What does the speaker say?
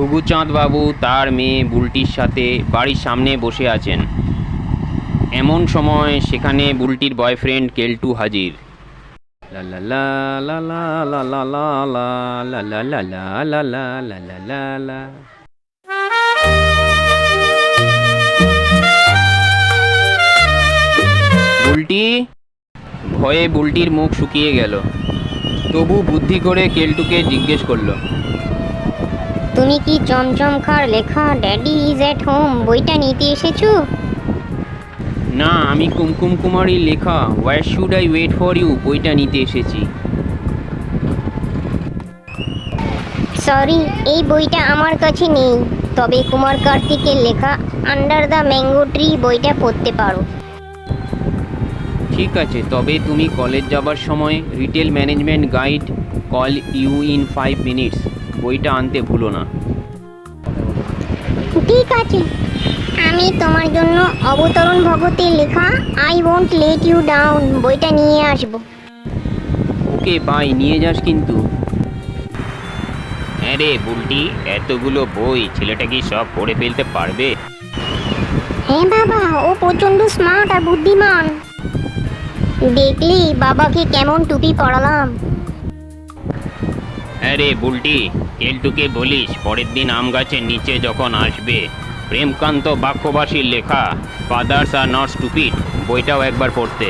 রঘুচাঁদ বাবু তার মেয়ে বুলটির সাথে বাড়ির সামনে বসে আছেন। এমন সময় সেখানে বুলটির বয়ফ্রেন্ড কেলটু হাজির। লা লা লা লা লা লা লা লা লা লা লা লা লা লা লা লা লা লা। বুলটি! ভয়ে বুলটির মুখ শুকিয়ে গেল। তবু বুদ্ধি করে কেলটুকে জিজ্ঞেস করলো, তুমি কি চমচমকার লেখা ড্যাডি ইজ এট হোম বইটা নিতে এসেছো? না, আমি কুমকুম কুমারীর লেখা where should I wait for you বইটা নিতে এসেছি। সরি, এই বইটা আমার কাছে নেই, তবে কুমার কার্তিকের লেখা আন্ডার দ্য ম্যাঙ্গো ট্রি বইটা পড়তে পারো। ঠিক আছে, তবে তুমি কলেজ যাবার সময় retail management guide call you in 5 minutes বইটা আনতে ভুলো না। ঠিক আছে, আমি তোমার জন্য অবতরণ ভগতের লেখা I won't let you down বইটা নিয়ে আসবো। ওকে বাই, নিয়ে যাস কিন্তু। হ্যাঁ রে বুলটি, এতগুলো বই ছেলেটা কি সব পড়ে ফেলতে পারবে? হ্যাঁ বাবা, ও প্রচন্ড স্মার্ট আর বুদ্ধিমান। দেখলি বাবাকে কেমন টুপি পরালাম। হ্যাঁ রে বুলটি, কেলটুকে বলিস পরের দিন আম গাছের নিচে যখন আসবে প্রেমকান্ত বাক্যবাসীর লেখা ফাদার্স আর নট স্টুপিড বইটাও একবার পড়তে।